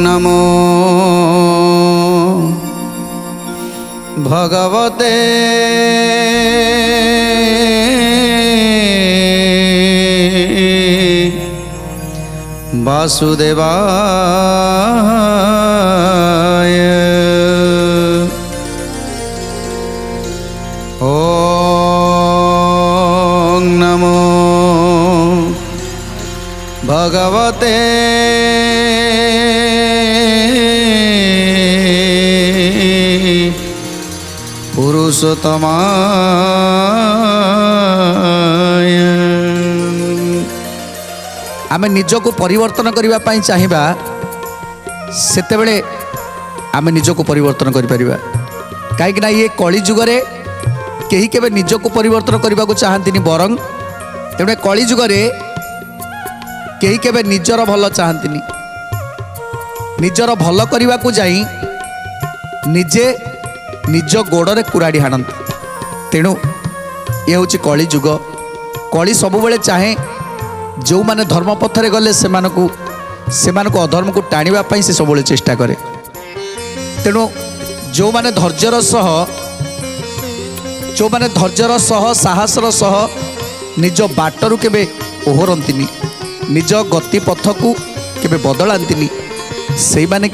नमो भगवते वासुदेवाय। ओम नमो भगवते पुरुषोत्तमाय। आमे निजको परिवर्तन करिबा पई चाहिबा सेतेबेले आमे निजको परिवर्तन करि परिबा। काहे कि ना ये कली जुग रे केही केबे निजको परिवर्तन करबा को चाहंतिनी, बरং तेबे कली जुग रे केही केबे निजर भल चाहंतिनी। निजर भल करबा को जाई निजे निज गोड़े कुराड़ी हाणती। तेणु ये हूँ कली जुग। कली सब बेले चाहे जो माने धर्म पथरे गले से अधर्म को टाणिबा पई से सब चेष्टा करे। तेणु जो माने धैर्यर सह साहसर सह निज बाटरू केबे ओहरंतिनी, निज गति पथ को केबे बदलांतिनी, से माने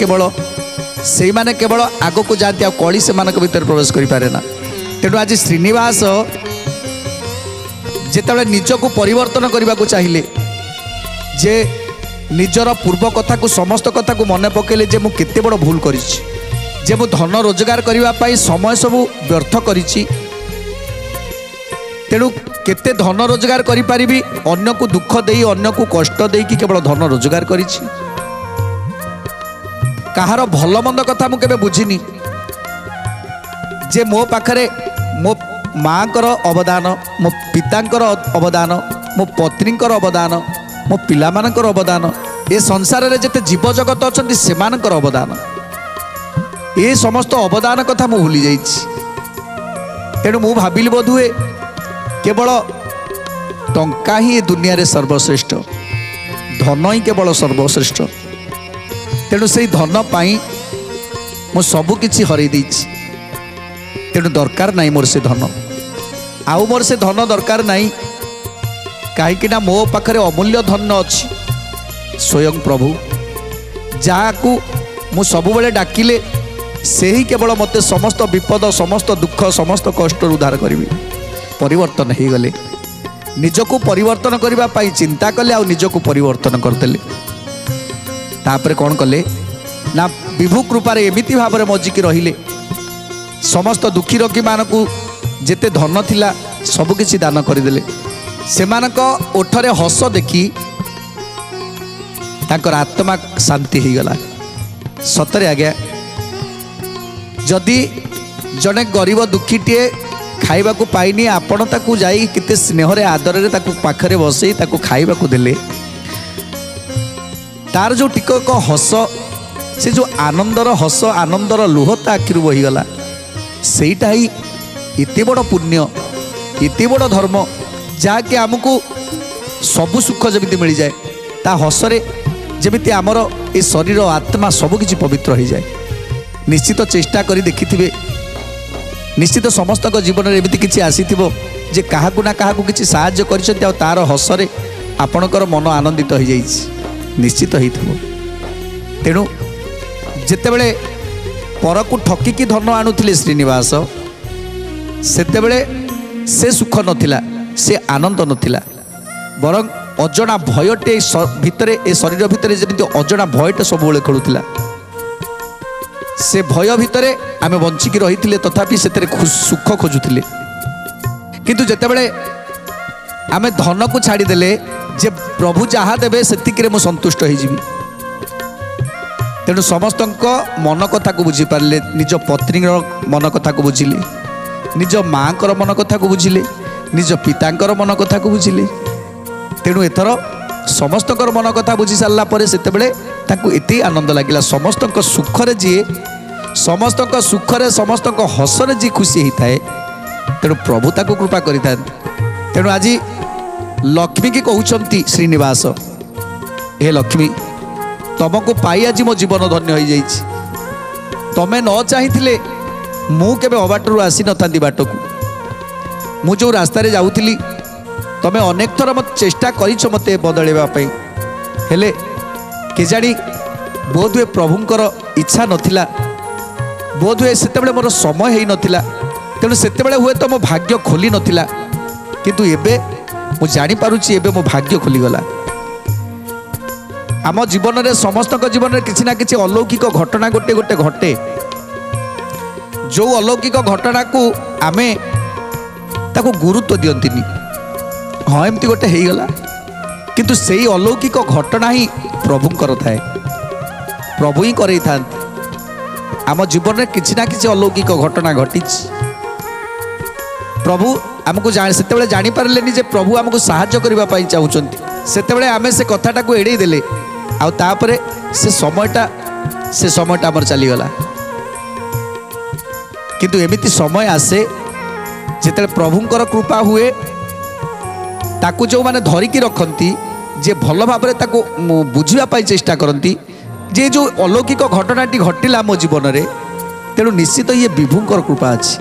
केवल आग को जाती आ कली से भीतर प्रवेश करि पारे ना। तेणु आज श्रीनिवास जेतेबेले निजको परिवर्तन करने को चाहिए, जे निजर पूर्व कथा को समस्त कथा को मन पकेले जे मु केते बड़ भूल करिछि, जे मु धन रोजगार करबा पई समय सबु व्यर्थ करिछि। तेणु केते धन रोजगार करि परिबी, अन्य को दुख देई अन्य को कष्ट देई कि केवल धन रोजगार करिछि। कहार भल मंद कथा मु केबे बुझिनी, जे मो पाखरे मो माँ कर अवदान, मो पितांकर अवदान, मो पत्नींकर अवदान, मो पिलामानंकर अवदान, ए संसार रे जेते जीव जगत अछंती सेमानंकर अवदान, ए समस्त अवदान कथा मु भूली जाइछि। तेणु मु भाबिली बोधुए केवल टंका ही ए दुनिया रे सर्वश्रेष्ठ, धन ही केवल सर्वश्रेष्ठ। तेणु से धन पाई मु सबु किछि हरई देछि। तेणु दरकार नहीं मोर से धन, आउ मोर से धन दरकार नहीं। कहीं ना मो पाखरे अमूल्य धन अच्छी स्वयं प्रभु, जहाँकू मु सबुबले डाकिले से ही केवल मते समस्त विपद समस्त दुख समस्त कष्ट उद्धार करी। परिवर्तन हो गले, निजको परिवर्तन करने पाई चिंता कले, आ निजको परिवर्तन करदेले। तापर कौन कले ना विभु कृपार एमिति भाव में मजिकी रहिले। समस्त दुखी रोगी मानकू जेते धन थिला सब किछि दान करदेले। सेमानक ओठरे हस देखी तांकर आत्मा शांति हो गला। सतरे आज्ञा, जदि जने गरीब दुखीटे खाइबा को पाइनी, आपण ताकू जाई केते स्नेहरे आदर ताकू पाखरे बसई ताकू खाइबा को देले, तार जो टिकक हस, से जो आनंदर हस आनंदर लुह ता आखिरु बहीगला, सेटा ही एते बड़ पुण्य एते बड़ धर्म, जहाँकि आमको सबु सुख जमी मिल जाए। ता हसरे जमी आमर ए शरीर आत्मा सबकि पवित्र हो जाए। निश्चित चेष्टा करी देखिथिबे, निश्चित समस्त जीवन में एमती किसी आसीथिबो जे काहाकू ना काहाकू किसी साहाय्य करिसेंती, आ तार हसरे आपणकर मन आनंदित हो जाइछि, निश्चित होइथिबो। तेणु जेतेबेले परकू ठकिकी धन आणुथिले श्रीनिवास, सेतेबेले से सुख नथिला, से आनंद नथिला, बरं अजଣା भयटे भितरे ए शरीर भितरे जेमती अजଣା भयटे सबुबले खेलुथिला। से भय भितरे आमे बंचिकी रहिथिले, तथापि सेतेरे सुख खोजुथिले। किंतु जेतेबेले आमे धन को छाड़ी देले, जे प्रभु जहाँ देवे सेतिकिरे मु संतुष्ट हो जिवि। तेणु समस्त मन कथा को बुझी पारे, निज पत्नी मन कथा को बुझिले, निज माँ कर मन कथा को बुझिले, निज पितांकर मन कथा को बुझिले। तेणु एथर समस्त मन कथा बुझी सारा पर से एते आनंद लगिला। समस्त सुखरे जी समस्त सुखरे समस्त हसरे जी खुशी होता है तेणु प्रभु ताको कृपा करें। तेणु आज लक्ष्मी की कहते श्रीनिवास हे लक्ष्मी तुमको पाई आज मो जीवन धन्य हो जाइए। तमें न चाहते मु केबे अबाटरू आसी न था बाट को मु जो रास्तार जाऊली तमें अनेक थर मत चेष्टा करिछ मते बदलवाई हेले केजाणी बोध हुए प्रभुंकर इच्छा नथिला बोध हुए सेतेबेले मोर समय हेई नथिला तेणु सेतेबेले हुए तो मो भाग्य खोली नथिला किंतु एबे मु जानी पारुची एबे मो भाग्य खोली गला। आम जीवन में समस्त जीवन में किसी ना किसी अलौकिक घटना गोटे गोटे घटे जो अलौकिक घटना को आमे ताको गुरुत्व दियंतिनी हाँ एमती गोटे हो गला किंतु सेई अलौकिक घटना ही प्रभुंकर थाए प्रभु ही करे था। आम जीवन में किसी ना किसी अलौकिक घटना घटी प्रभु आमको से जानी पारे जे प्रभु आमको साहाय्य करने चाहते से आम से कथाटा को एड़े देले आउ तापरे से समयटा आमर चलीगला किंतु एमिति समय आसे जिते प्रभुंकर कृपा हुए ताकू जो माने धरिकी रखती जे भल भाव बुझापी चेष्टा करती जे जो अलौकिक घटनाटी घटिला मो जीवन में तेणु निश्चित ये विभुंकर कृपा अच्छी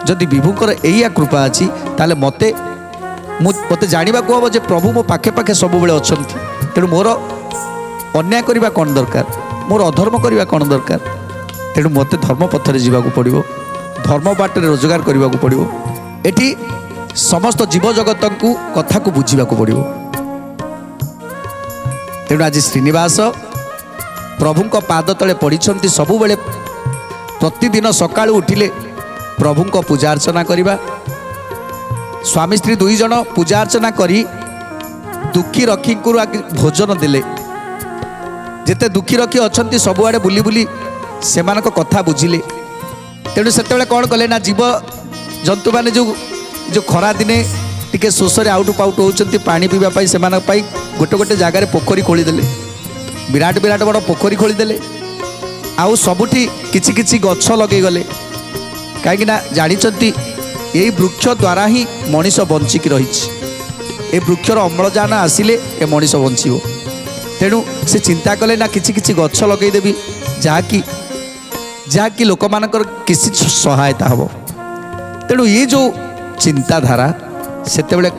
जदि विभुंकर एया कृपा अच्छी ताले मते जानवा को हम जे प्रभु मो पाखे पाखे सब बेले अच्छा तेणु मोर अन्याय करवा कौन दरकार मोर अधर्म करवा कौन दरकार तेणु मत धर्म पथरे जावाक पड़ो धर्म बाटर रोजगार करने को पड़ो एटी समस्त जीव जगत को कथा को बुझा पड़ो। तेणु आज श्रीनिवास प्रभु पाद तले पड़ी सबु बेले प्रतिदिन सकाळु उठिले प्रभु को पूजा अर्चना करवा स्वामी स्त्री दुई जन पूजा अर्चना करी दुखी रखी को भोजन देले जेते दुखी रखी अच्छा सबुआड़े बुली बुली से कथा बुझिले तेणु से कौन कले ना जीव जंतु मैंने जो खरा दिने टिके शोष आउट पाउट होती पानी पीवाई से गोटे गोटे जगार पोखरी खोलीदे विराट विराट बड़ पोखरी खोलीदे आउ सबुठी किछि किछि गछ लगे गले कहीं जानी यही वृक्ष द्वारा ही मनीष बंचिकी रही ए वृक्षर अम्लजान आसिले ए मनीष बंचो तेणु से चिंता कले ना किछि किछि गछ लगेदेवी जहाँकि लोक मानकर किसी सहायता हम तेणु ये जो चिंताधारा सेतेबेले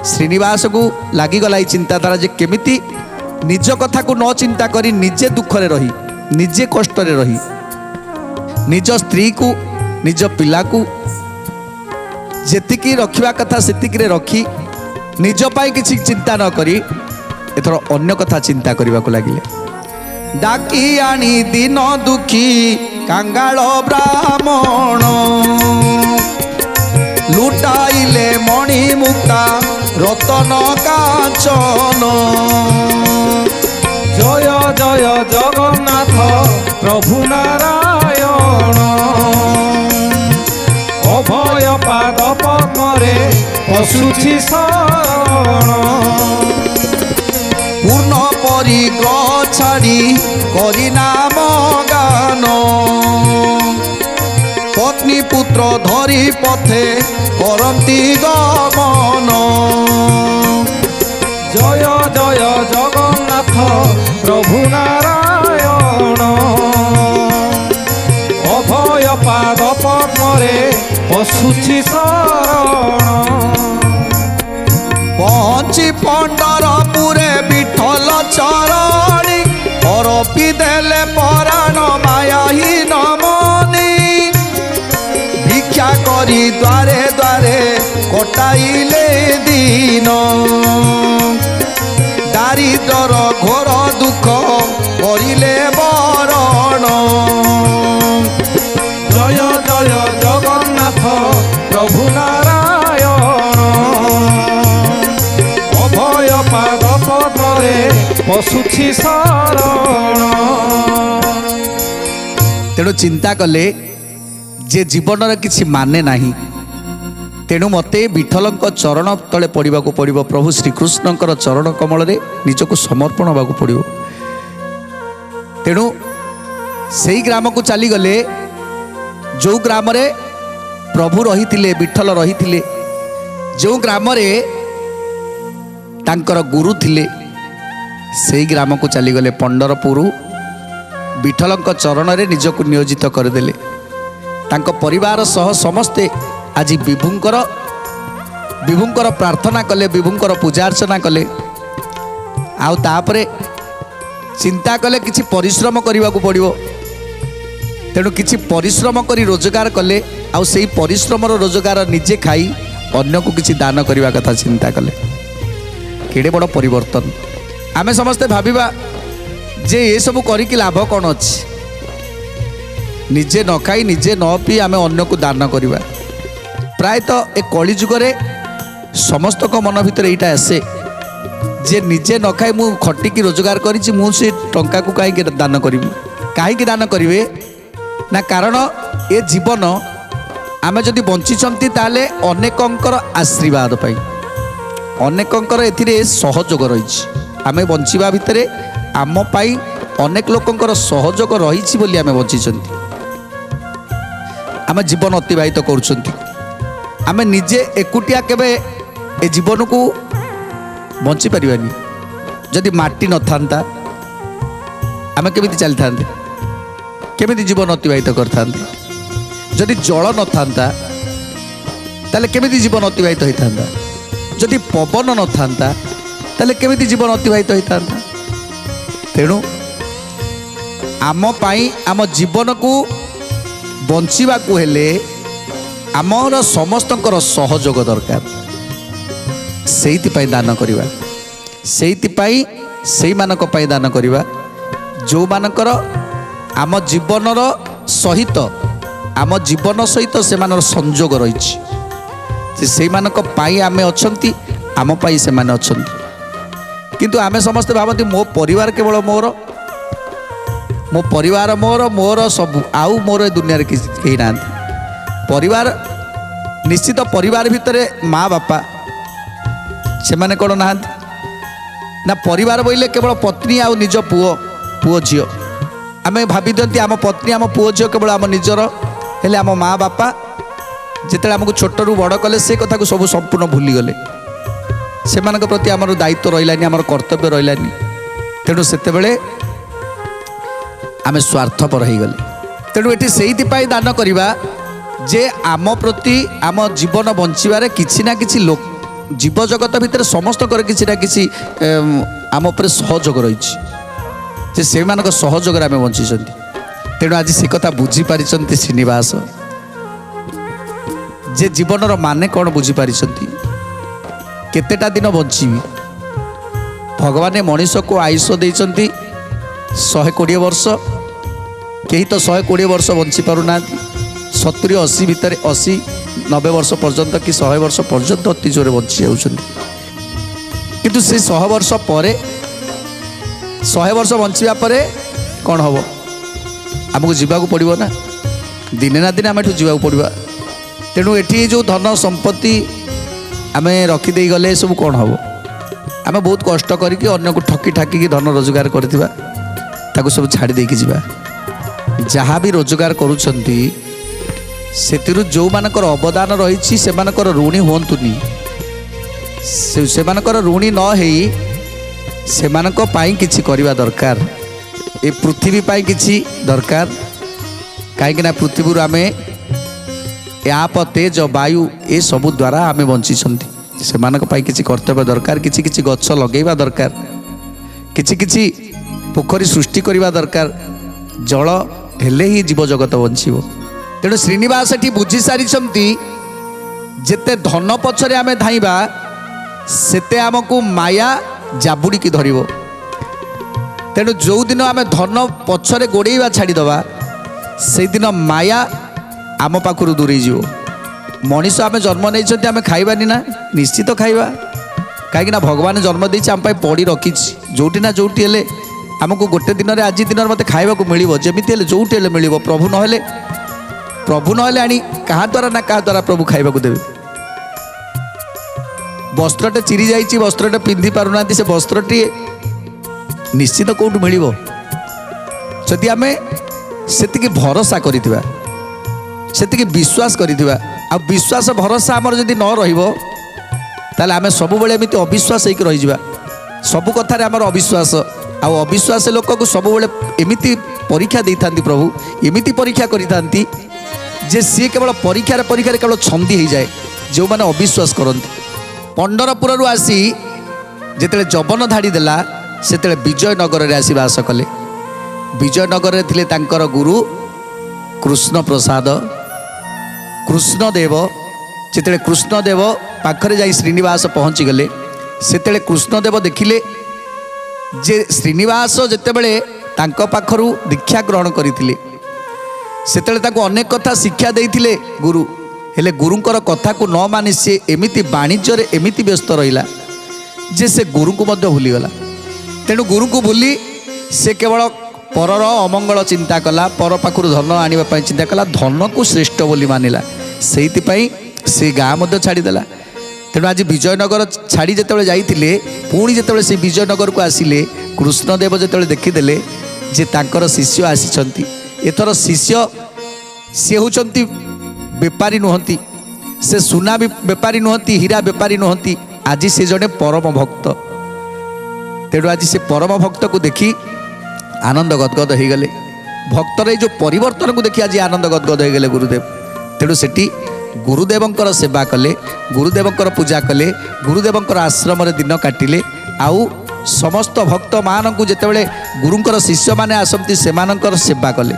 श्रीनिवास को लगिगला ये चिंताधारा जे केमिति निज कथा को न चिंता करी निजे दुखरे रही निजे कष्ट रही निज स्त्री को निज पिला को जेतिकी रखिबा कथा सेतिकी रखी निज पाई किछि चिंता न करी एथर अन्य कथा चिंता करने को लगिले। डाकी आनी दिन दुखी कांगाल ब्राह्मण लुटाइले मणि मुक्ता रतन कांचन जय जय जगन्नाथ प्रभु नारायण अभय पाद पद्मरे पशुछि शरण पूर्ण परिग्रह छाड़ी करी नाम गान पत्नी पुत्र धरी पथे करती गमन जय जय जगन्नाथ प्रभु नारायण अभय पाद पद्मरे पशुछि शरण पहुँची पंडरपुरे विठल चरणी अरपी देले पराण मायाहीन मनी भिक्षा करी द्वारे द्वारे कटाइले दिन दारिद्र घोर दुख करिले बरण जय जय जगन्नाथ प्रभु नारायण अभय पाद पद्मरे पशुछि शरण तेणु चिंता कले जे जीवन किसी माने नाही तेणु मते विठल चरण तले पड़ा पड़ो प्रभु श्रीकृष्ण चरण कमल निजक समर्पण होगा पड़ो तेणु सेई ग्राम को चलीगले जो ग्राम रे प्रभु रही विठल रही जो ग्राम रे तांकर गुरु थिले सेई ग्राम को चलीगले पंडरपुर विठल चरण रे निजक नियोजित करदेले। तांको परिवार सह समस्ते आज विभुंकर प्रार्थना कले, विभुंकर पूजा अर्चना कले। आउ तापरे चिंता कले किछि परिश्रम करने को पड़ो, तेणु किछि परिश्रम करी रोजगार कले। आउ सेई परिश्रम रोजगार निजे खाई अन्य को किछि दान करने कथा चिंता कले। केड़े बड़ परिवर्तन। आमे समस्ते भाविबा जे ये सब करिकी लाभ कौन अच्छी, निजे न खाई निजे न पी आमे अन्य को दान करवा। प्रायतः ए कली जुगरे समस्त को मन भितर यहाँ आसे जे निजे न खाई मु खटिकी रोजगार करी मु से टंका को कहीं दान करी, कहीं दान करेंगे ना कारण ए जीवन आमे जदि बंचिछंती ताले अनेकंकर आशीर्वाद पाई, अनेकंकर एथिरे सहयोग रही। आमे बंचिबा भितरे आम पाई अनेक लोकंकर सहयोग रही बोली आमे बंचिछंती, आमे जीवन अतिबाहित करुछंती। आमे निजे एकुटिया केबे ए जीवन को बंची पारिबानी। जदि माटी न थांता आमे केमिति चली थांते, केमिति जीवन अतिबाहित करथांते। जदि जल न थांता ताले केमिति जीवन अतिबाहित होइथांता। जदि पवन न थांता ताले केमिति जीवन अतिबाहित होइथांता। तेणु आम पाई आम जीवन को बंचिबा को हेले आमर समस्तंकर सहयोग दरकार। सेइतिपाई दान करिवा, सेइतिपाई सेई मानक पाई दान करिवा जो मानकर आम जीवनर सहित आम जीवन सहित से मानर संजोग रही। से मानक पाई आमे अछंती, आम पाई से माने अछंती। किंतु आमे समस्ते भावती मो परिवार केवल मोर, मो परिवार मोर, मोर सब आउ मोर दुनिया रे केही नांती। परिवार निश्चित परिवार भितरे माँ बापा से माने कोन नांती ना। परिवार बोइले केवल पत्नी आउ निज पुओ झियो। आमे भाबी दंती आम पत्नी आम पुओ झियो केवल आम निजर, हेले आम माँ बापा जिते आमको छोटू बड़ कले से कथा को सब संपूर्ण भूली गले। से मानक प्रति आमर दायित्व रहिलानी, आमर कर्तव्य रहिलानी। तेणु सेतेबेले आमे स्वार्थपर हो गले। तेणु एटी सेइतिपाई दान करिबा जे आम प्रति आम जीवन बंचिबारे किछि ना किछि लोक जीव जगत भितर समस्त किछि ना किछि आम उपर सहयोग रही। जे से मानक सहयोग आमे बंचिछंती। तेणु आज से कथा बुझी पारिछंती श्रीनिवास जे जीवनर माने कौन बुझी पारिछंती। केतेटा दिन बंचीबी। भगवान मनीष को आयुष देइछंती 120 वर्ष, कहीं तो 120 वर्ष बंची पारुना। 70-80 भितर 80-90 वर्ष पर्यंत कि 100 वर्ष पर्यंत अति जोरे बंची जाउछंती। किंतु से 100 वर्ष परे 100 वर्ष बंचिबा परे कौन हम आमको जीवाक पड़ो ना, दिने ना दिने आम एठू जीवाक पड़वा। तेणु एठी जो धन संपत्ति आमे रखीदे गले सब कौन हम। आमे बहुत कष्ट करके अन्य को ठकी ठाकी धन रोजगार करथिबा ताको सब छाड़ी देकी जीवा। जहाँ भी रोजगार करुछंती सेतिरु जो मानकर अवदान रही से मानकर ऋणी होंतुनी। से मानकर ऋणी न हेई से मानक पाई किछि करिवा दरकार। ए पृथ्वी पाई किछि दरकार। कहीं ना पृथ्वी आमे आप तेज वायु ए सबु द्वारा आमे बंची छंती। से मानक पाई किछि कर्तव्य दरकार। किछि किछि गछ लगेइबा दरकार, किछि किछि पोखरी सृष्टि करिबा दरकार। जल हेले ही जीव जगत बंचिबो। तेणु श्रीनिवास एठी बुझी सारी छंती जेते धन पछरे आमे धाइबा सेते आमको माया जाबुड़ी की धरिबो। तेणु जो दिन आमे धन पछरे गोड़ेइबा छाड़ी दबा से दिन माया आम पाखरु दूरे जीवो। मनीष आमे जन्म नहीं आमे खाइबानी ना, निश्चित खाइबा। कहीं भगवान जन्म देछि आम पाई पड़ी रखिछि। जोटी ना जोटी हेले आमको गोटे दिन रे आज दिन मते खाइबा को मिलिबो। जेमिति हेले जोटी हेले मिलिबो। प्रभु नहेले आनी कहा द्वारा ना कहा द्वारा प्रभु खाइबा को देबे। वस्त्रटे चिरी जाइछि, वस्त्रटे पिंधि पारुना, से वस्त्रटी निश्चित कौटू मिलिबो। जदि आमे ସେତିକି ଭରସା କରିଥିବା, ସେତିକି ବିଶ୍ୱାସ କରିଥିବା। ଆଉ ବିଶ୍ୱାସ ଭରସା ଆମର ଯଦି ନ ରହିବ ତାହେଲେ ଆମେ ସବୁବେଳେ ଏମିତି ଅବିଶ୍ୱାସ ହେଇକି ରହିଯିବା। ସବୁ କଥାରେ ଆମର ଅବିଶ୍ୱାସ। ଆଉ ଅବିଶ୍ୱାସ ଲୋକକୁ ସବୁବେଳେ ଏମିତି ପରୀକ୍ଷା ଦେଇଥାନ୍ତି ପ୍ରଭୁ, ଏମିତି ପରୀକ୍ଷା କରିଥାନ୍ତି ଯେ ସିଏ କେବଳ ପରୀକ୍ଷାରେ କେବଳ ଛନ୍ଦି ହେଇଯାଏ ଯେଉଁମାନେ ଅବିଶ୍ୱାସ କରନ୍ତି। ପଣ୍ଡରପୁରରୁ ଆସି ଯେତେବେଳେ ଜବନ ଧାଡ଼ି ଦେଲା ସେତେବେଳେ ବିଜୟନଗରରେ ଆସି ବାସ କଲେ। ବିଜୟନଗରରେ ଥିଲେ ତାଙ୍କର ଗୁରୁ କୃଷ୍ଣ ପ୍ରସାଦ, କୃଷ୍ଣଦେବ। ଯେତେବେଳେ କୃଷ୍ଣଦେବ ପାଖରେ ଯାଇ ଶ୍ରୀନିବାସ ପହଞ୍ଚିଗଲେ ସେତେବେଳେ କୃଷ୍ଣଦେବ ଦେଖିଲେ ଯେ ଶ୍ରୀନିବାସ ଯେତେବେଳେ ତାଙ୍କ ପାଖରୁ ଦୀକ୍ଷା ଗ୍ରହଣ କରିଥିଲେ ସେତେବେଳେ ତାଙ୍କୁ ଅନେକ କଥା ଶିକ୍ଷା ଦେଇଥିଲେ ଗୁରୁ। ହେଲେ ଗୁରୁଙ୍କର କଥାକୁ ନ ମାନି ସେ ଏମିତି ବାଣିଜ୍ୟରେ ଏମିତି ବ୍ୟସ୍ତ ରହିଲା ଯେ ସେ ଗୁରୁଙ୍କୁ ମଧ୍ୟ ଭୁଲିଗଲା। ତେଣୁ ଗୁରୁଙ୍କୁ ଭୁଲି ସେ କେବଳ ପରର ଅମଙ୍ଗଳ ଚିନ୍ତା କଲା, ପର ପାଖରୁ ଧନ ଆଣିବା ପାଇଁ ଚିନ୍ତା କଲା, ଧନକୁ ଶ୍ରେଷ୍ଠ ବୋଲି ମାନିଲା। ସେଇଥିପାଇଁ ସେ ଗାଁ ମଧ୍ୟ ଛାଡ଼ିଦେଲା। ତେଣୁ ଆଜି ବିଜୟନଗର ଛାଡ଼ି ଯେତେବେଳେ ଯାଇଥିଲେ ପୁଣି ଯେତେବେଳେ ସେ ବିଜୟନଗରକୁ ଆସିଲେ କୃଷ୍ଣଦେବ ଯେତେବେଳେ ଦେଖିଦେଲେ ଯେ ତାଙ୍କର ଶିଷ୍ୟ ଆସିଛନ୍ତି, ଏଥର ଶିଷ୍ୟ ସେ ହେଉଛନ୍ତି ବେପାରୀ ନୁହନ୍ତି, ସେ ସୁନା ବେପାରୀ ନୁହନ୍ତି, ହୀରା ବେପାରୀ ନୁହନ୍ତି, ଆଜି ସେ ଜଣେ ପରମ ଭକ୍ତ। ତେଣୁ ଆଜି ସେ ପରମ ଭକ୍ତକୁ ଦେଖି ଆନନ୍ଦ ଗଦଗଦ ହେଇଗଲେ। ଭକ୍ତର ଏଇ ଯେଉଁ ପରିବର୍ତ୍ତନକୁ ଦେଖି ଆଜି ଆନନ୍ଦ ଗଦଗଦ ହେଇଗଲେ ଗୁରୁଦେବ। ତେଣୁ ସେଠି ଗୁରୁଦେବଙ୍କର ସେବା କଲେ, ଗୁରୁଦେବଙ୍କର ପୂଜା କଲେ, ଗୁରୁଦେବଙ୍କର ଆଶ୍ରମରେ ଦିନ କାଟିଲେ। ଆଉ ସମସ୍ତ ଭକ୍ତମାନଙ୍କୁ ଯେତେବେଳେ ଗୁରୁଙ୍କର ଶିଷ୍ୟମାନେ ଆସନ୍ତି ସେମାନଙ୍କର ସେବା କଲେ।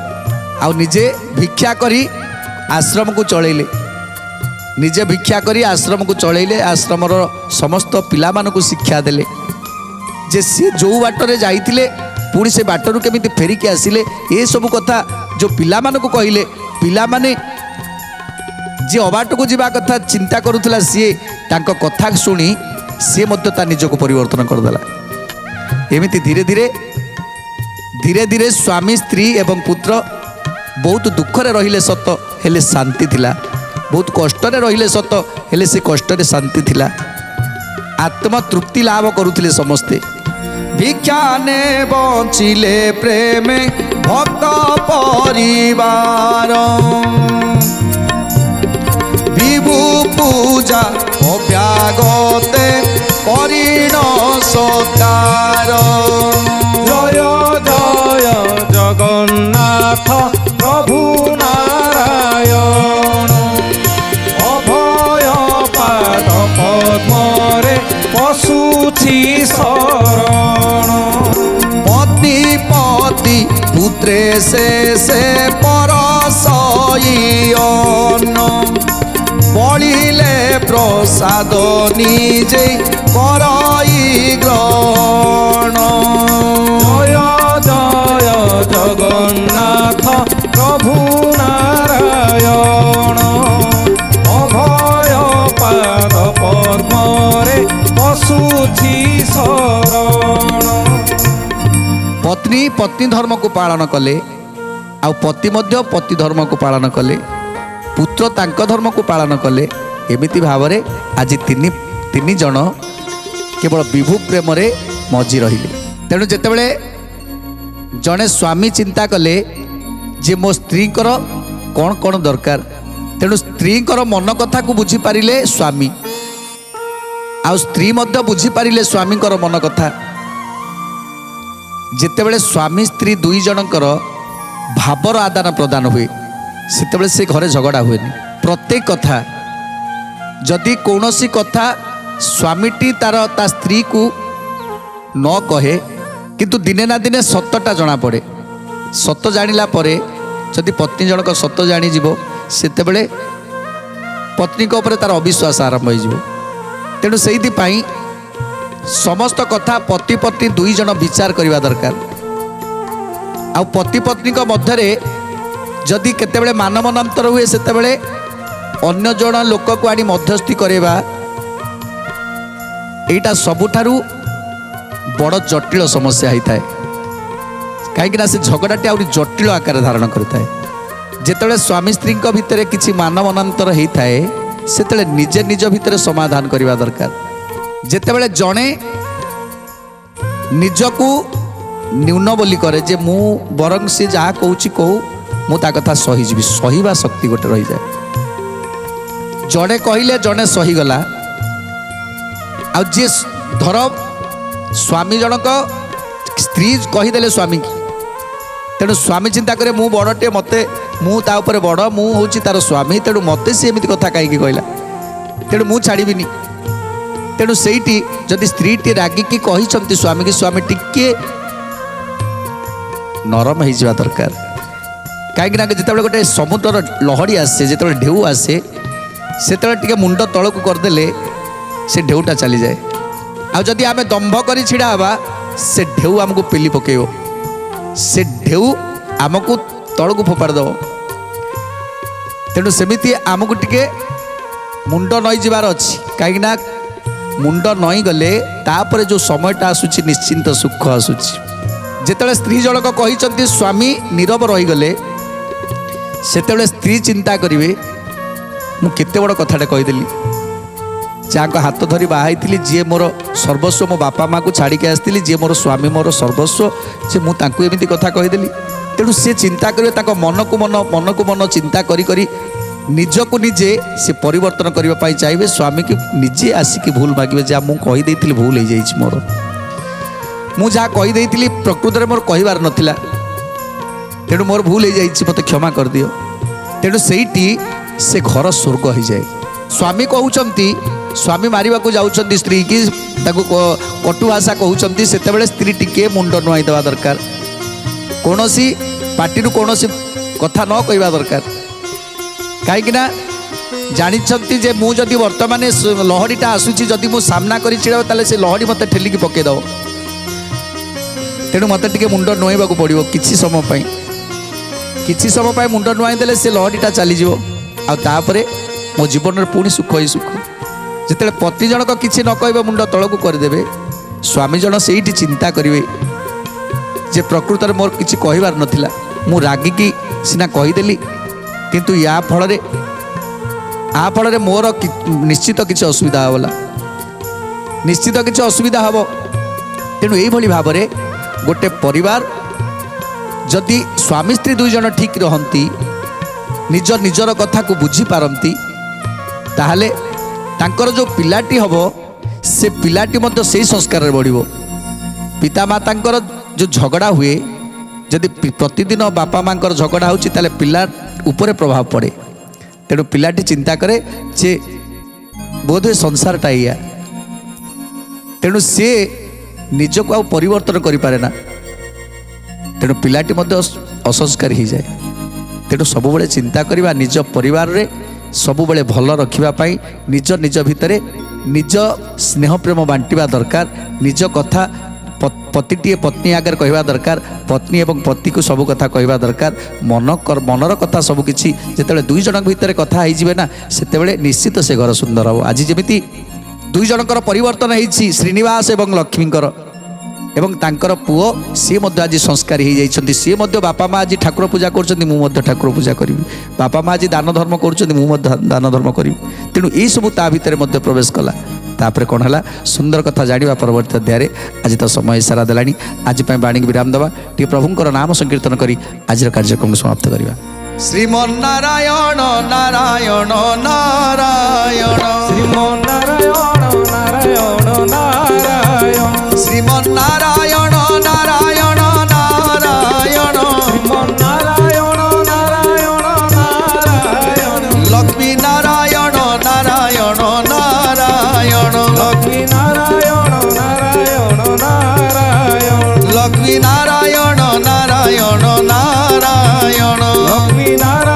ଆଉ ନିଜେ ଭିକ୍ଷା କରି ଆଶ୍ରମକୁ ଚଳେଇଲେ, ନିଜେ ଭିକ୍ଷା କରି ଆଶ୍ରମକୁ ଚଳେଇଲେ। ଆଶ୍ରମର ସମସ୍ତ ପିଲାମାନଙ୍କୁ ଶିକ୍ଷା ଦେଲେ ଯେ ସିଏ ଯେଉଁ ବାଟରେ ଯାଇଥିଲେ ପୁଣି ସେ ବାଟରୁ କେମିତି ଫେରିକି ଆସିଲେ। ଏସବୁ କଥା ଯେଉଁ ପିଲାମାନଙ୍କୁ କହିଲେ, ପିଲାମାନେ ଯିଏ ଅବାଟକୁ ଯିବା କଥା ଚିନ୍ତା କରୁଥିଲା ସିଏ ତାଙ୍କ କଥା ଶୁଣି ସିଏ ମଧ୍ୟ ତା ନିଜକୁ ପରିବର୍ତ୍ତନ କରିଦେଲା। ଏମିତି ଧୀରେ ଧୀରେ ସ୍ୱାମୀ ସ୍ତ୍ରୀ ଏବଂ ପୁତ୍ର ବହୁତ ଦୁଃଖରେ ରହିଲେ ସତ, ହେଲେ ଶାନ୍ତି ଥିଲା। ବହୁତ କଷ୍ଟରେ ରହିଲେ ସତ, ହେଲେ ସେ କଷ୍ଟରେ ଶାନ୍ତି ଥିଲା। ଆତ୍ମତୃପ୍ତି ଲାଭ କରୁଥିଲେ ସମସ୍ତେ। ଭିକ୍ଷା ନେ ବଞ୍ଚିଲେ ପ୍ରେମେ ଭକ୍ତ ପରିବାର, ବିଭୁ ପୂଜା ଅଭ୍ୟାଗତେ କରିଣ ସକାର। জয় জয় জগন্নাথ প্রভু নারায়ণ, অভয় পাদ পদ্মরে পশুছি শরণ। পতি পতি পুত্রে সে পরশয়ন, বলিলে প্রসাদ নিজে করই গ্রহণ। জয় জয় জগন্নাথ প্রভু নারায়ণ, অভয় পাদ পদ্মরে পশুছি শরণ। ପତ୍ନୀ ପତ୍ନୀ ଧର୍ମକୁ ପାଳନ କଲେ, ଆଉ ପତି ମଧ୍ୟ ପତି ଧର୍ମକୁ ପାଳନ କଲେ, ପୁତ୍ର ତାଙ୍କ ଧର୍ମକୁ ପାଳନ କଲେ। ଏମିତି ଭାବରେ ଆଜି ତିନି ଜଣ କେବଳ ବିଭୁ ପ୍ରେମରେ ମଜି ରହିଲେ। ତେଣୁ ଯେତେବେଳେ ଜଣେ ସ୍ୱାମୀ ଚିନ୍ତା କଲେ ଯେ ମୋ ସ୍ତ୍ରୀଙ୍କର କ'ଣ କ'ଣ ଦରକାର, ତେଣୁ ସ୍ତ୍ରୀଙ୍କର ମନ କଥାକୁ ବୁଝିପାରିଲେ ସ୍ୱାମୀ, ଆଉ ସ୍ତ୍ରୀ ମଧ୍ୟ ବୁଝିପାରିଲେ ସ୍ୱାମୀଙ୍କର ମନ କଥା। ଯେତେବେଳେ ସ୍ୱାମୀ ସ୍ତ୍ରୀ ଦୁଇ ଜଣଙ୍କର ଭାବର ଆଦାନ ପ୍ରଦାନ ହୁଏ ସେତେବେଳେ ସେ ଘରେ ଝଗଡ଼ା ହୁଏନି। ପ୍ରତ୍ୟେକ କଥା ଯଦି କୌଣସି କଥା ସ୍ୱାମୀଟି ତା ସ୍ତ୍ରୀକୁ ନ କହେ କିନ୍ତୁ ଦିନେ ନା ଦିନେ ସତଟା ଜଣାପଡ଼େ। ସତ ଜାଣିଲା ପରେ ଯଦି ପତ୍ନୀ ଜଣକ ସତ ଜାଣିଯିବ ସେତେବେଳେ ପତ୍ନୀଙ୍କ ଉପରେ ତାର ଅବିଶ୍ୱାସ ଆରମ୍ଭ ହୋଇଯିବ। ତେଣୁ ସେଇଥିପାଇଁ ସମସ୍ତ କଥା ପତି ପତ୍ନୀ ଦୁଇ ଜଣ ବିଚାର କରିବା ଦରକାର। ଆଉ ପତି ପତ୍ନୀଙ୍କ ମଧ୍ୟରେ ଯଦି କେତେବେଳେ ମାନମନାନ୍ତର ହୁଏ ସେତେବେଳେ ଅନ୍ୟ ଜଣ ଲୋକକୁ ଆଣି ମଧ୍ୟସ୍ଥି କରାଇବା ଏଇଟା ସବୁଠାରୁ ବଡ଼ ଜଟିଳ ସମସ୍ୟା ହୋଇଥାଏ। କାହିଁକିନା ସେ ଝଗଡ଼ାଟି ଆହୁରି ଜଟିଳ ଆକାର ଧାରଣ କରିଥାଏ। ଯେତେବେଳେ ସ୍ୱାମୀ ସ୍ତ୍ରୀଙ୍କ ଭିତରେ କିଛି ମାନମନାନ୍ତର ହୋଇଥାଏ ସେତେବେଳେ ନିଜେ ନିଜ ଭିତରେ ସମାଧାନ କରିବା ଦରକାର। ଯେତେବେଳେ ଜଣେ ନିଜକୁ ନ୍यून बोली करे जे मु बरং से जहाँ कहूँ कहू ମୁଁ ତା କଥା ସହିଯିବି। ସହିବା ଶକ୍ତି ଗୋଟେ ରହିଯାଏ। ଜଣେ କହିଲେ ଜଣେ ସହିଗଲା। ଆଉ ଯିଏ ଧର ସ୍ୱାମୀ ଜଣକ ସ୍ତ୍ରୀ କହିଦେଲେ ସ୍ୱାମୀକି, ତେଣୁ ସ୍ୱାମୀ ଚିନ୍ତା କରେ ମୁଁ ବଡ଼ଟେ, ମୋତେ ମୁଁ ତା ଉପରେ ବଡ଼, ମୁଁ ହେଉଛି ତାର ସ୍ୱାମୀ, ତେଣୁ ମୋତେ ସେ ଏମିତି କଥା କାହିଁକି କହିଲା, ତେଣୁ ମୁଁ ଛାଡ଼ିବିନି। ତେଣୁ ସେଇଠି ଯଦି ସ୍ତ୍ରୀଟି ରାଗିକି କହିଛନ୍ତି ସ୍ୱାମୀକି, ସ୍ୱାମୀ ଟିକେ ନରମ ହେଇଯିବା ଦରକାର। କାହିଁକିନା ଯେତେବେଳେ ଗୋଟେ ସମୁଦ୍ରର ଲହଡ଼ି ଆସେ, ଯେତେବେଳେ ଢେଉ ଆସେ, ସେତେବେଳେ ଟିକେ ମୁଣ୍ଡ ତଳକୁ କରିଦେଲେ ସେ ଢେଉଟା ଚାଲିଯାଏ। ଆଉ ଯଦି ଆମେ ଦମ୍ଭ କରି ଛିଡ଼ା ହେବା, ସେ ଢେଉ ଆମକୁ ପେଲି ପକାଇବ, ସେ ଢେଉ ଆମକୁ ତଳକୁ ଫୋପାଡ଼ି ଦେବ। ତେଣୁ ସେମିତି ଆମକୁ ଟିକେ ମୁଣ୍ଡ ନଇଁ ଯିବାର ଅଛି। କାହିଁକିନା ମୁଣ୍ଡ ନଇଁ ଗଲେ ତାପରେ ଯେଉଁ ସମୟଟା ଆସୁଛି ନିଶ୍ଚିନ୍ତ ସୁଖ ଆସୁଛି। ଯେତେବେଳେ ସ୍ତ୍ରୀ ଜଣକ କହିଛନ୍ତି ସ୍ୱାମୀ ନୀରବ ରହିଗଲେ, ସେତେବେଳେ ସ୍ତ୍ରୀ ଚିନ୍ତା କରିବେ ମୁଁ କେତେ ବଡ଼ କଥାଟା କହିଦେଲି। ଯାହାଙ୍କ ହାତ ଧରି ବାହା ହେଇଥିଲି, ଯିଏ ମୋର ସର୍ବସ୍ୱ, ମୋ ବାପା ମାଆକୁ ଛାଡ଼ିକି ଆସିଥିଲି, ଯିଏ ମୋର ସ୍ୱାମୀ ମୋର ସର୍ବସ୍ୱ, ଯେ ମୁଁ ତାଙ୍କୁ ଏମିତି କଥା କହିଦେଲି। ତେଣୁ ସେ ଚିନ୍ତା କରିବେ, ତାଙ୍କ ମନକୁ ମନ ଚିନ୍ତା କରି କରି ନିଜକୁ ନିଜେ ସେ ପରିବର୍ତ୍ତନ କରିବା ପାଇଁ ଚାହିଁବେ। ସ୍ୱାମୀକି ନିଜେ ଆସିକି ଭୁଲ ମାଗିବେ, ଯାହା ମୁଁ କହିଦେଇଥିଲି ଭୁଲ ହେଇଯାଇଛି, ମୋର ମୁଁ ଯାହା କହିଦେଇଥିଲି ପ୍ରକୃତରେ ମୋର କହିବାର ନଥିଲା, ତେଣୁ ମୋର ଭୁଲ ହେଇଯାଇଛି, ମୋତେ କ୍ଷମା କରିଦିଅ। ତେଣୁ ସେଇଠି ସେ ଘର ସ୍ୱର୍ଗ ହେଇଯାଏ। ସ୍ୱାମୀ କହୁଛନ୍ତି, ସ୍ୱାମୀ ମାରିବାକୁ ଯାଉଛନ୍ତି ସ୍ତ୍ରୀ କି, ତାକୁ କଟୁ ଭାଷା କହୁଛନ୍ତି, ସେତେବେଳେ ସ୍ତ୍ରୀ ଟିକେ ମୁଣ୍ଡ ନୁଆଇଁ ଦେବା ଦରକାର। କୌଣସି ପାଟିରୁ କୌଣସି କଥା ନ କହିବା ଦରକାର। କାହିଁକିନା ଜାଣିଛନ୍ତି ଯେ ମୁଁ ଯଦି ବର୍ତ୍ତମାନ ଲହଡ଼ିଟା ଆସୁଛି, ଯଦି ମୁଁ ସାମ୍ନା କରି ଛିଡ଼ା ହେବି, ତାହେଲେ ସେ ଲହଡ଼ି ମୋତେ ଠେଲିକି ପକାଇଦେବ। ତେଣୁ ମୋତେ ଟିକେ ମୁଣ୍ଡ ନୁଆଇବାକୁ ପଡ଼ିବ କିଛି ସମୟ ପାଇଁ। କିଛି ସମୟ ପାଇଁ ମୁଣ୍ଡ ନୁଆଇଁ ଦେଲେ ସେ ଲହଡ଼ିଟା ଚାଲିଯିବ। ଆଉ ତାପରେ ମୋ ଜୀବନରେ ପୁଣି ସୁଖ ହିଁ ସୁଖ। ଯେତେବେଳେ ପତି ଜଣକ କିଛି ନ କହିବେ, ମୁଣ୍ଡ ତଳକୁ କରିଦେବେ, ସ୍ୱାମୀ ଜଣ ସେଇଠି ଚିନ୍ତା କରିବେ ଯେ ପ୍ରକୃତରେ ମୋର କିଛି କହିବାର ନଥିଲା, ମୁଁ ରାଗିକି ସିନା କହିଦେଲି, କିନ୍ତୁ ୟା ଫଳରେ ମୋର ନିଶ୍ଚିତ କିଛି ଅସୁବିଧା ହେବଲା, ନିଶ୍ଚିତ କିଛି ଅସୁବିଧା ହେବ। ତେଣୁ ଏଇଭଳି ଭାବରେ ଗୋଟେ ପରିବାର ଯଦି ସ୍ୱାମୀ ସ୍ତ୍ରୀ ଦୁଇ ଜଣ ଠିକ୍ ରହନ୍ତି, ନିଜର କଥାକୁ ବୁଝିପାରନ୍ତି, ତାହେଲେ ତାଙ୍କର ଯେଉଁ ପିଲାଟି ହେବ, ସେ ପିଲାଟି ମଧ୍ୟ ସେଇ ସଂସ୍କାରରେ ବଢ଼ିବ। ପିତାମାତାଙ୍କର ଯେଉଁ ଝଗଡ଼ା ହୁଏ, ଯଦି ପ୍ରତିଦିନ ବାପା ମାଆଙ୍କର ଝଗଡ଼ା ହେଉଛି, ତାହେଲେ ପିଲା ଉପରେ ପ୍ରଭାବ ପଡ଼େ। ତେଣୁ ପିଲାଟି ଚିନ୍ତା କରେ ଯେ ବୋଧହୁଏ ସଂସାରଟା ଏଇଆ, ତେଣୁ ସେ ନିଜକୁ ଆଉ ପରିବର୍ତ୍ତନ କରିପାରେ ନା। ତେଣୁ ପିଲାଟି ମଧ୍ୟ ଅସଂସ୍କାରୀ ହେଇଯାଏ। ତେଣୁ ସବୁବେଳେ ଚିନ୍ତା କରିବା, ନିଜ ପରିବାରରେ ସବୁବେଳେ ଭଲ ରଖିବା ପାଇଁ ନିଜ ଭିତରେ ନିଜ ସ୍ନେହ ପ୍ରେମ ବାଣ୍ଟିବା ଦରକାର। ନିଜ କଥା ପତିଟିଏ ପତ୍ନୀ ଆଗରେ କହିବା ଦରକାର, ପତ୍ନୀ ଏବଂ ପତିକୁ ସବୁ କଥା କହିବା ଦରକାର। ମନର କଥା ସବୁକିଛି ଯେତେବେଳେ ଦୁଇ ଜଣଙ୍କ ଭିତରେ କଥା ହେଇଯିବେ ନା, ସେତେବେଳେ ନିଶ୍ଚିତ ସେ ଘର ସୁନ୍ଦର ହେବ। ଆଜି ଯେମିତି ଦୁଇ ଜଣଙ୍କର ପରିବର୍ତ୍ତନ ହେଇଛି, ଶ୍ରୀନିବାସ ଏବଂ ଲକ୍ଷ୍ମୀଙ୍କର, ଏବଂ ତାଙ୍କର ପୁଅ ସିଏ ମଧ୍ୟ ଆଜି ସଂସ୍କାରୀ ହେଇଯାଇଛନ୍ତି। ସିଏ ମଧ୍ୟ ବାପା ମା ଆଜି ଠାକୁର ପୂଜା କରୁଛନ୍ତି, ମୁଁ ମଧ୍ୟ ଠାକୁର ପୂଜା କରିବି। ବାପା ମା ଆଜି ଦାନ ଧର୍ମ କରୁଛନ୍ତି, ମୁଁ ମଧ୍ୟ ଦାନ ଧର୍ମ କରିବି। ତେଣୁ ଏଇସବୁ ତା ଭିତରେ ମଧ୍ୟ ପ୍ରବେଶ କଲା। ତାପରେ କ'ଣ ହେଲା, ସୁନ୍ଦର କଥା ଜାଣିବା ପରବର୍ତ୍ତୀ ଅଧ୍ୟାୟରେ। ଆଜି ତ ସମୟ ଇସାରା ଦେଲାଣି, ଆଜି ପାଇଁ ବାଣୀକି ବିରାମ ଦେବା, ଟିକେ ପ୍ରଭୁଙ୍କର ନାମ ସଂକୀର୍ତ୍ତନ କରି ଆଜିର କାର୍ଯ୍ୟକ୍ରମକୁ ସମାପ୍ତ କରିବା। ଶ୍ରୀମନ୍ନାରାୟଣ ନାରାୟଣ ନାରାୟଣ, ଶ୍ରୀମନ୍ନାରାୟଣ ନାରାୟଣ ନାରାୟଣ, ଶ୍ରୀମନ୍ନାରାୟଣ ନାରାୟଣ ନାରାୟଣ, ଶ୍ରୀମନ୍ନାରାୟଣ ନାରାୟଣ ନାରାୟଣ, ଲକ୍ଷ୍ମୀ ନାରାୟଣ ନାରାୟଣ ନାରାୟଣ, ଲକ୍ଷ୍ମୀ ନାରାୟଣ ନାରାୟଣ ନାରାୟଣ, ଲକ୍ଷ୍ମୀ ନାରାୟଣ ନାରାୟଣ ନାରାୟଣ, ଲକ୍ଷ୍ମୀ ନାରାୟଣ